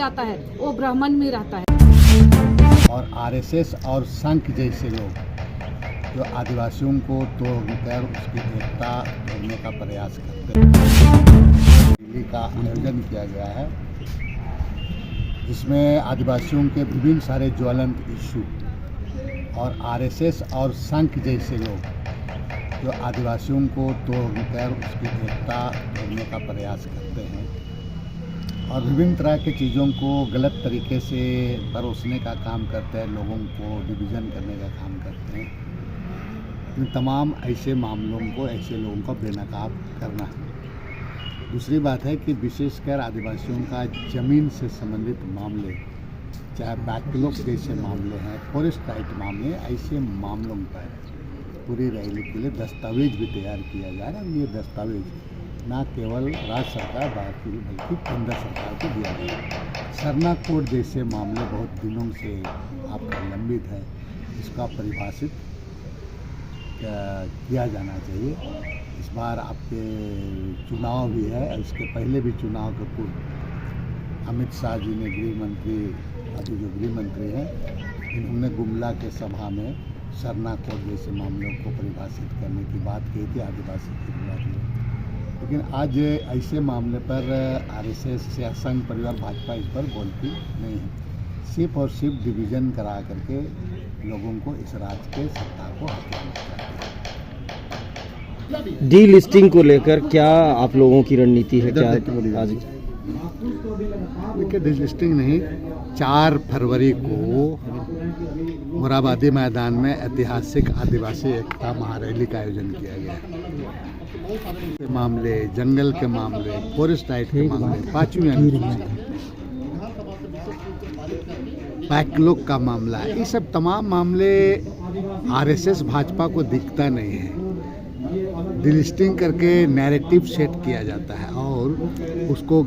जाता है वो ब्राह्मण में रहता है। और आरएसएस और संघ जैसे लोग जो आदिवासियों को तोड़कर उसकी एकता तोड़ने का प्रयास करते हैं। रैली का आयोजन किया गया है जिसमें आदिवासियों के विभिन्न सारे ज्वलंत इशू और आरएसएस और संघ जैसे लोग जो आदिवासियों को तोड़कर उसकी एकता तोड़ने का प्रयास करते हैं और विभिन्न तरह की चीज़ों को गलत तरीके से परोसने का काम करते हैं, लोगों को डिवीज़न करने का काम करते हैं। इन तमाम ऐसे मामलों को, ऐसे लोगों का बेनकाब करना है। दूसरी बात है कि विशेषकर आदिवासियों का ज़मीन से संबंधित मामले, चाहे बैकलॉग जैसे मामले हैं, फॉरेस्ट राइट मामले, ऐसे मामलों पर पूरी रैली के लिए दस्तावेज भी तैयार किया जा रहा है। ये दस्तावेज ना केवल राज्य सरकार बल्कि केंद्र सरकार को दिया गया। सरना कोड जैसे मामले बहुत दिनों से आपका लंबित है, इसका परिभाषित किया जाना चाहिए। इस बार आपके चुनाव भी है, इसके पहले भी चुनाव के पूर्व अमित शाह जी ने गृह मंत्री, अभी जो गृह मंत्री हैं, इन्होंने गुमला के सभा में सरना कोड जैसे मामलों को परिभाषित करने की बात की थी आदिवासी के खिलाफ में। लेकिन आज ऐसे मामले पर आरएसएस या संघ परिवार भाजपा इस पर बोलती नहीं है। सिर्फ और सिर्फ डिवीज़न करा करके लोगों को इस राज्य के सत्ता को हथियाना चाहते हैं। डी लिस्टिंग को लेकर क्या आप लोगों की रणनीति है? क्या आज देखिए, डी लिस्टिंग नहीं, 4 फरवरी को मोराबादी मैदान में ऐतिहासिक आदिवासी एकता महारैली का आयोजन किया गया है। मामले, जंगल के मामले, फॉरेस्ट राइट के मामले, 5वीं अनुसूची, बैकलॉग का मामला, ये सब तमाम मामले आरएसएस भाजपा को दिखता नहीं है। डिलिस्टिंग करके नैरेटिव सेट किया जाता है और उसको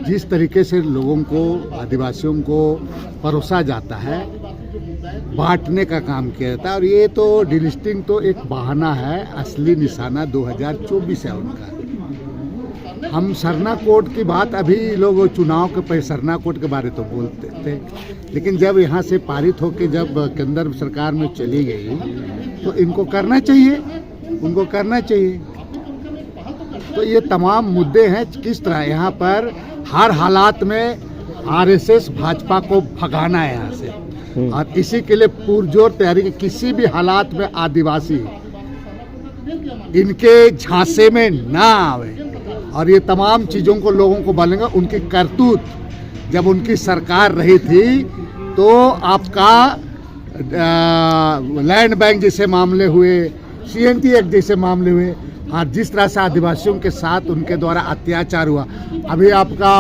जिस तरीके से लोगों को, आदिवासियों को परोसा जाता है, बांटने का काम किया जाता है। और ये तो डिलिस्टिंग तो एक बहाना है, असली निशाना 2024 है उनका। हम सरना कोड की बात, अभी लोग चुनाव के पहले सरना कोड के बारे तो बोलते थे, लेकिन जब यहाँ से पारित होकर जब केंद्र सरकार में चली गई तो इनको करना चाहिए, उनको करना चाहिए। तो ये तमाम मुद्दे हैं, किस तरह यहाँ पर हर हालात में आरएसएस भाजपा को भगाना है यहाँ से, और इसी के लिए पुरजोर तैयारी की। किसी भी हालात में आदिवासी इनके झांसे में ना आवे, और ये तमाम चीज़ों को लोगों को बोलेंगे। उनकी करतूत जब उनकी सरकार रही थी तो आपका लैंड बैंक जैसे मामले हुए, CNT एक्ट जैसे मामले हुए, और जिस तरह से आदिवासियों के साथ उनके द्वारा अत्याचार हुआ, अभी आपका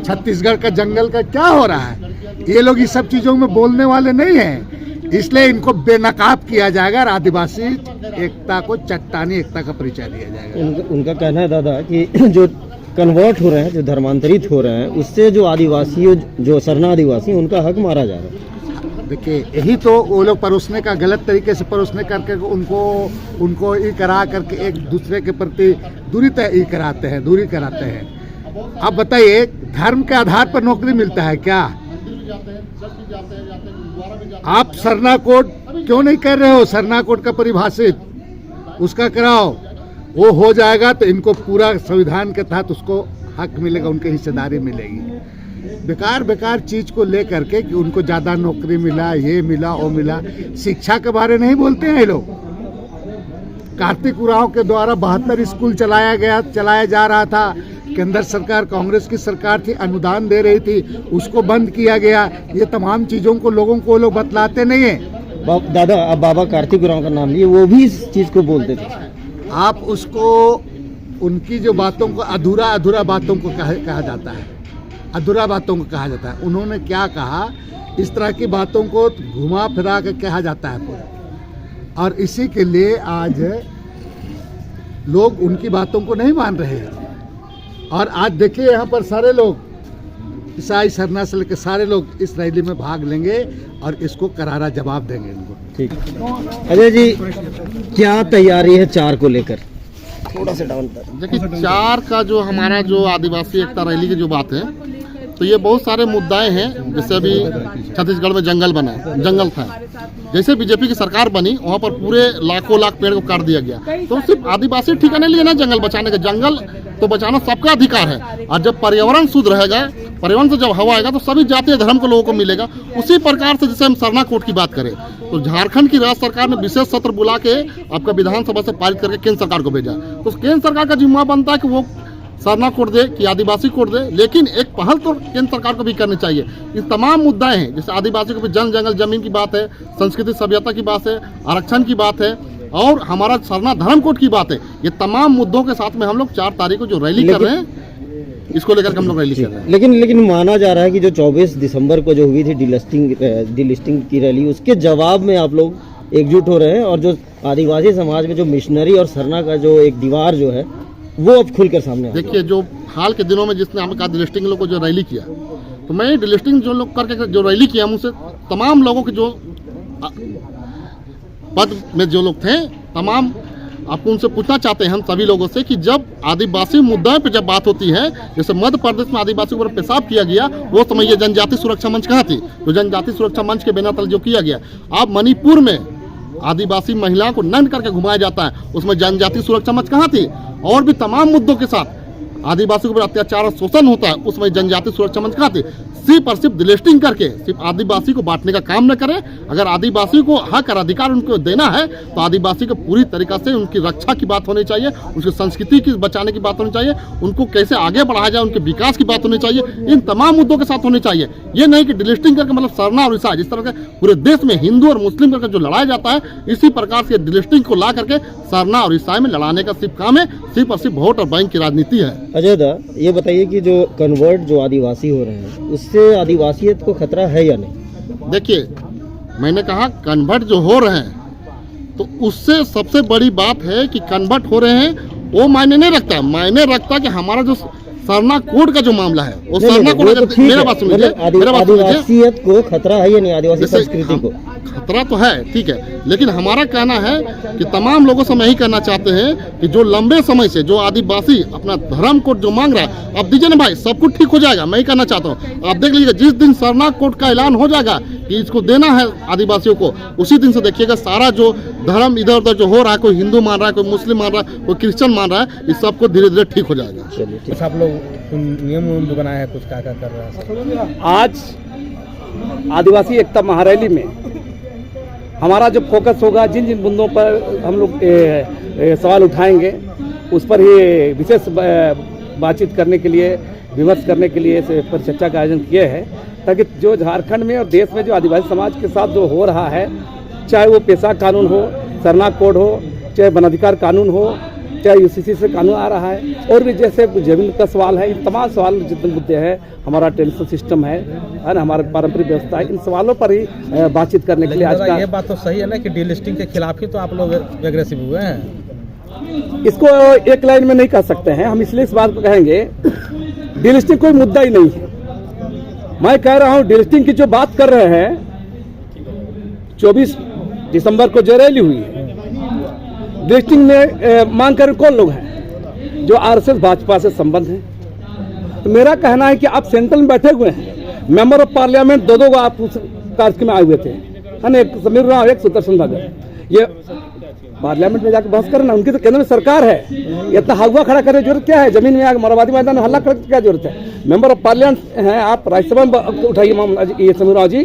छत्तीसगढ़ का जंगल का क्या हो रहा है, ये लोग इस सब चीज़ों में बोलने वाले नहीं हैं। इसलिए इनको बेनकाब किया जाएगा और आदिवासी एकता को, चट्टानी एकता का परिचय दिया जाएगा। उनका कहना है दादा कि जो कन्वर्ट हो रहे हैं, जो धर्मांतरित हो रहे हैं, उससे जो आदिवासी, जो सरना आदिवासी, उनका हक मारा जा रहा है। देखिए, यही तो वो लोग परोसने का, गलत तरीके से परोसने करके उनको ये करा करके एक दूसरे के प्रति दूरी कराते हैं। अब बताइए, धर्म के आधार पर नौकरी मिलता है क्या? आप सरना कोड क्यों नहीं कर रहे हो? सरना कोड का परिभाषित उसका कराओ, वो हो जाएगा तो इनको पूरा संविधान के तहत उसको हक मिलेगा, उनकी हिस्सेदारी मिलेगी। बेकार चीज को लेकर के कि उनको ज़्यादा नौकरी मिला, ये मिला, वो मिला, शिक्षा के बारे नहीं बोलते हैं ये लोग। कार्तिक उरांव के द्वारा 72 स्कूल चलाया जा रहा था। केंद्र सरकार, कांग्रेस की सरकार थी, अनुदान दे रही थी, उसको बंद किया गया। ये तमाम चीज़ों को लोगों को लोग बतलाते नहीं है। दादा, अब बाबा कार्तिक उरांव का नाम लिए, वो भी इस चीज़ को बोलते थे। आप उसको, उनकी जो बातों को अधूरा बातों को कहा जाता है, अधूरा बातों को कहा जाता है। उन्होंने क्या कहा, इस तरह की बातों को घुमा फिरा के कहा जाता है पूरा। और इसी के लिए आज लोग उनकी बातों को नहीं मान रहे हैं। और आज देखिए, यहाँ पर सारे लोग, ईसाई, सरना से लेकर सारे लोग इस रैली में भाग लेंगे और इसको करारा जवाब देंगे इनको। ठीक। अजय जी, क्या तैयारी है 4 को लेकर? थोड़ा सा डाउन कर। देखिए, 4 का जो हमारा जो आदिवासी एकता रैली की जो बात है, तो ये बहुत सारे मुद्दाएं हैं। जैसे अभी छत्तीसगढ़ में जंगल था, जैसे बीजेपी की सरकार बनी वहाँ पर पूरे लाखों लाख पेड़ को काट दिया गया। तो सिर्फ आदिवासी ठिकाने लिए ना जंगल बचाने का, जंगल तो बचाना सबका अधिकार है। और जब पर्यावरण शुद्ध रहेगा, पर्यावरण से जब हवा आएगा तो सभी जातीय धर्म के लोगों को मिलेगा। उसी प्रकार से जैसे हम सरना कोड की बात करें तो झारखंड की राज्य सरकार ने विशेष सत्र बुला के आपका विधानसभा से पारित करके केंद्र सरकार को भेजा। तो केंद्र सरकार का जिम्मा बनता है कि वो सरना कोड दे कि आदिवासी कोड दे, लेकिन एक पहल तो केंद्र सरकार को भी करनी चाहिए। ये तमाम मुद्दाएं हैं, जैसे आदिवासी को भी जंगल जमीन की बात है, संस्कृति सभ्यता की बात है, आरक्षण की बात है और हमारा सरना धर्म कोड की बात है। ये तमाम मुद्दों के साथ में हम लोग 4 तारीख को जो रैली कर रहे हैं, इसको लेकर हम लोग रैली कर रहे हैं। लेकिन माना जा रहा है कि जो 24 दिसंबर को जो हुई थी डिलिस्टिंग की रैली, उसके जवाब में आप लोग एकजुट हो रहे हैं और जो आदिवासी समाज में जो मिशनरी और सरना का जो एक दीवार जो है वो अब खुलकर सामने आ रहा है। देखिए, जो हाल के दिनों में जिसने हमें कहा डिलिस्टिंग लोग को जो रैली किया, तो मैं डिलिस्टिंग जो लोग करके जो रैली किया, मुझसे तमाम लोगों के जो पद में जो लोग थे, तमाम आपको उनसे पूछना चाहते हैं हम सभी लोगों से कि जब आदिवासी मुद्दों पे जब बात होती है, जैसे मध्य प्रदेश में आदिवासी पर पेशाब किया गया, वो समय ये जनजाति सुरक्षा मंच कहाँ थी? तो जनजाति सुरक्षा मंच के बिना तल जो किया गया। आप मणिपुर में आदिवासी महिलाओं को नंग करके घुमाया जाता है, उसमें जनजाति सुरक्षा मंच कहाँ थी? और भी तमाम मुद्दों के साथ आदिवासी के ऊपर अत्याचार और शोषण होता है, उसमें जनजाति सुरक्षा मंच कहाँ थी? सिर्फ और सिर्फ डिलिस्टिंग करके सिर्फ आदिवासी को बांटने का काम न करें। अगर आदिवासी को हक और अधिकार उनको देना है तो आदिवासी को पूरी तरीका से उनकी रक्षा की बात होनी चाहिए, उसकी संस्कृति की बचाने की बात होनी चाहिए, उनको कैसे आगे बढ़ाया जाए उनके विकास की बात होनी चाहिए। इन तमाम मुद्दों के साथ होनी चाहिए। ये नहीं कि डिलिस्टिंग करके मतलब सरना और ईसाई, जिस तरह के पूरे देश में हिंदू और मुस्लिम करके जो लड़ाया जाता है, इसी प्रकार से डिलिस्टिंग को ला करके सरना और ईसाई में लड़ाने का सिर्फ काम है, सिर्फ और सिर्फ वोट और बैंक की राजनीति है। अजय दा, ये बताइए कि जो कन्वर्ट जो आदिवासी हो रहे हैं उससे आदिवासियत को खतरा है या नहीं? देखिए, मैंने कहा कन्वर्ट जो हो रहे हैं तो उससे सबसे बड़ी बात है कि कन्वर्ट हो रहे हैं वो मायने नहीं रखता। मायने रखता कि हमारा जो सरना कोड का जो मामला है वो सरना कोड, मेरा बात सुनिए, आदिवासियत को खतरा है या नहीं? आदिवासी संस्कृति को खतरा तो है, ठीक है, लेकिन हमारा कहना है कि तमाम लोगों से हम यही कहना चाहते हैं कि जो लंबे समय से जो आदिवासी अपना धर्म कोड जो मांग रहा है, अब दीजिए ना भाई, सब कुछ ठीक हो जाएगा। मैं ही कहना चाहता हूँ, आप देख लीजिएगा जिस दिन सरना कोड का ऐलान हो जाएगा कि इसको देना है आदिवासियों को, उसी दिन से देखिएगा सारा जो धर्म इधर उधर जो हो रहा है, कोई हिंदू मान रहा है, कोई मुस्लिम मान रहा है, कोई क्रिश्चियन मान रहा है, इस सबको धीरे धीरे ठीक हो जाएगा। कुछ आप लोग नियम बनाए हैं, कुछ क्या कर रहे हैं? आज आदिवासी एकता महारैली में हमारा जो फोकस होगा, जिन जिन मुद्दों पर हम लोग सवाल उठाएंगे उस पर ही विशेष बातचीत करने के लिए, विमर्श करने के लिए पर चर्चा का आयोजन किए हैं, ताकि जो झारखंड में और देश में जो आदिवासी समाज के साथ जो हो रहा है, चाहे वो पेशा कानून हो, सरना कोड हो, चाहे वन अधिकार कानून हो, चाहे यूसीसी से कानून आ रहा है, और भी जैसे जमीन का सवाल है, इन तमाम सवाल जितने मुद्दे हैं, हमारा टेंशन सिस्टम है ना, हमारा पारंपरिक व्यवस्था है, इन सवालों पर ही बातचीत करने के लिए आज का। ये बात तो सही है ना कि डिलिस्टिंग के खिलाफ ही तो आप लोग एग्रेसिव हुए हैं। इसको एक लाइन में नहीं कह सकते हैं हम, इसलिए इस बात को कहेंगे डिलिस्टिंग कोई मुद्दा ही नहीं है। मैं कह रहा हूँ डिलिस्टिंग की जो बात कर रहे हैं, 24 दिसंबर को जो रैली हुई है, डिलिस्टिंग में मांग कर कौन लोग हैं? जो आरएसएस भाजपा से संबंध है। तो मेरा कहना है कि आप सेंट्रल में बैठे हुए हैं, मेंबर ऑफ पार्लियामेंट दो आप उस कार्यक्रम में आए हुए थे, है ना, एक समीर राव, एक सुदर्शन भगत। ये पार्लियामेंट में जाकर बहस करना, उनकी तो केंद्र में सरकार है, इतना हवा खड़ा करने की जरूरत क्या है? जमीन में आकर मोराबादी मैदान में हल्ला करने की क्या जरूरत है? मेंबर ऑफ पार्लियामेंट हैं आप, राज्यसभा में उठाइए मामला, ये समीर राव जी,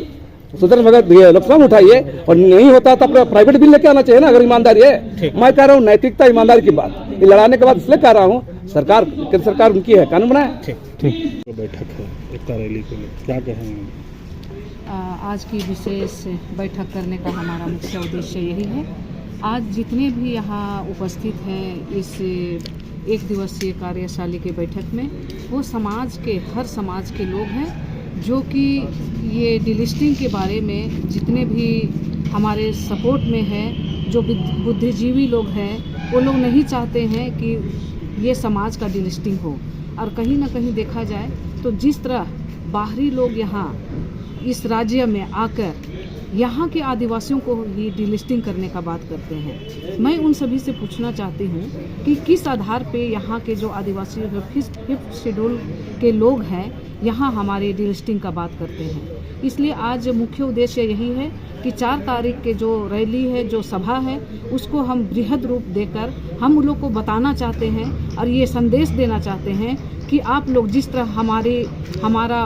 सुदर्शन भगत लोकसभा में उठाइए, और नहीं होता तो अपना प्राइवेट बिल लेके आना चाहिए ना, अगर ईमानदारी है। मैं कह रहा हूँ नैतिकता ईमानदारी की बात, ये लड़ाने के बाद इसलिए कह रहा हूँ, सरकार केंद्र सरकार उनकी है, कानून बनाए। ठीक। बैठक है एकता रैली के लिए, क्या कहेंगे? आज की विशेष बैठक करने का हमारा मुख्य उद्देश्य यही है। आज जितने भी यहाँ उपस्थित हैं इस एक दिवसीय कार्यशाला की बैठक में, वो समाज के, हर समाज के लोग हैं, जो कि ये डिलिस्टिंग के बारे में जितने भी हमारे सपोर्ट में हैं, जो बुद्धिजीवी लोग हैं, वो लोग नहीं चाहते हैं कि ये समाज का डिलिस्टिंग हो। और कहीं ना कहीं देखा जाए तो जिस तरह बाहरी लोग यहाँ इस राज्य में आकर यहाँ के आदिवासियों को ही डिलिस्टिंग करने का बात करते हैं। मैं उन सभी से पूछना चाहती हूँ कि किस आधार पे यहाँ के जो आदिवासी 5th शेड्यूल के लोग हैं यहाँ हमारे डिलिस्टिंग का बात करते हैं। इसलिए आज मुख्य उद्देश्य यही है कि 4 तारीख के जो रैली है, जो सभा है, उसको हम बृहद रूप देकर हम उन लोग को बताना चाहते हैं और ये संदेश देना चाहते हैं कि आप लोग जिस तरह हमारा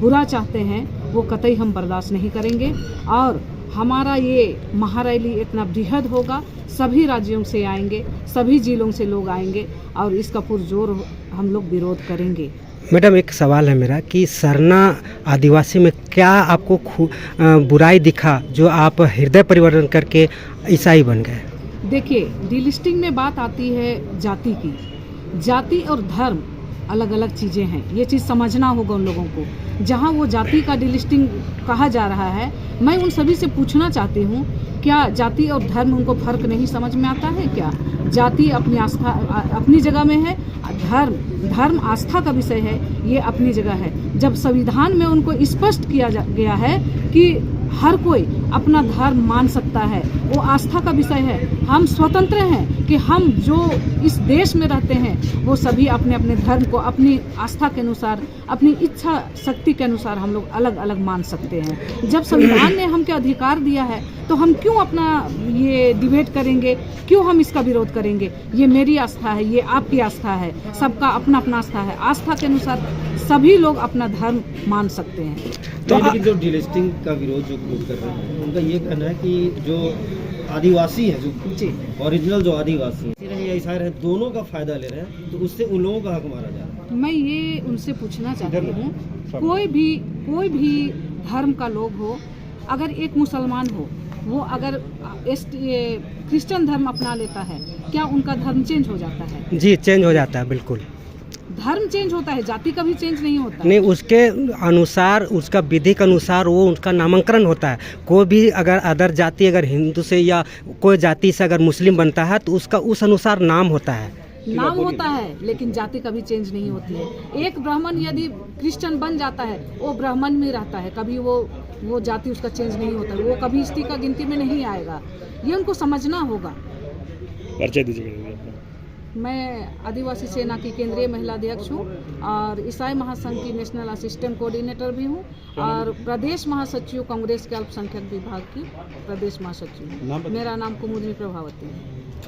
बुरा चाहते हैं वो कतई हम बर्दाश्त नहीं करेंगे और हमारा ये महारैली इतना बृहद होगा, सभी राज्यों से आएंगे, सभी जिलों से लोग आएंगे और इसका पुरजोर हम लोग विरोध करेंगे। मैडम एक सवाल है मेरा कि सरना आदिवासी में क्या आपको बुराई दिखा जो आप हृदय परिवर्तन करके ईसाई बन गए? देखिए, डिलिस्टिंग में बात आती है जाति की। जाति और धर्म अलग अलग चीज़ें हैं, ये चीज़ समझना होगा उन लोगों को। जहाँ वो जाति का डिलिस्टिंग कहा जा रहा है, मैं उन सभी से पूछना चाहती हूँ, क्या जाति और धर्म उनको फर्क नहीं समझ में आता है क्या? जाति अपनी आस्था अपनी जगह में है, धर्म आस्था का विषय है, ये अपनी जगह है। जब संविधान में उनको स्पष्ट किया गया है कि हर कोई अपना धर्म मान सकता है, वो आस्था का विषय है। हम स्वतंत्र हैं कि हम जो इस देश में रहते हैं वो सभी अपने अपने धर्म को अपनी आस्था के अनुसार, अपनी इच्छा शक्ति के अनुसार हम लोग अलग अलग मान सकते हैं। जब संविधान ने हमको अधिकार दिया है तो हम क्यों अपना ये डिबेट करेंगे, क्यों हम इसका विरोध करेंगे? ये मेरी आस्था है, ये आपकी आस्था है, सबका अपना अपना आस्था है। आस्था के अनुसार सभी लोग अपना धर्म मान सकते हैं। तो लेकिन जो डिलिस्टिंग का विरोध जो कर रहे हैं उनका ये कहना है कि जो आदिवासी है, जो ओरिजिनल जो आदिवासी है या ईसाई है, दोनों का फायदा ले रहे हैं, तो उससे उन लोगों का हक मारा जा रहा है। मैं ये उनसे पूछना चाहती हूँ, कोई भी धर्म का लोग हो, अगर एक मुसलमान हो, वो अगर क्रिश्चियन धर्म अपना लेता है, क्या उनका धर्म चेंज हो जाता है? जी, चेंज हो जाता है, बिल्कुल। धर्म चेंज होता है, जाति कभी चेंज नहीं होता। नहीं, उसके अनुसार, उसका विधि के अनुसार वो उसका नामांकन होता है। कोई भी अगर अदर जाति अगर हिंदू से या कोई जाति से अगर मुस्लिम बनता है तो उसका उस अनुसार नाम होता है। नाम होता है, लेकिन जाति कभी चेंज नहीं होती है। एक ब्राह्मण यदि क्रिश्चियन बन जाता है, वो ब्राह्मण में रहता है, कभी वो जाति उसका चेंज नहीं होता, वो कभी स्त्री का गिनती में नहीं आएगा। ये उनको समझना होगा। परिचय दीजिए। मैं आदिवासी सेना की केंद्रीय महिला अध्यक्ष हूँ और ईसाई महासंघ की नेशनल असिस्टेंट कोऑर्डिनेटर भी हूँ और प्रदेश महासचिव कांग्रेस के अल्पसंख्यक विभाग की प्रदेश महासचिव हूँ। मेरा नाम कुमुदनी प्रभावती है।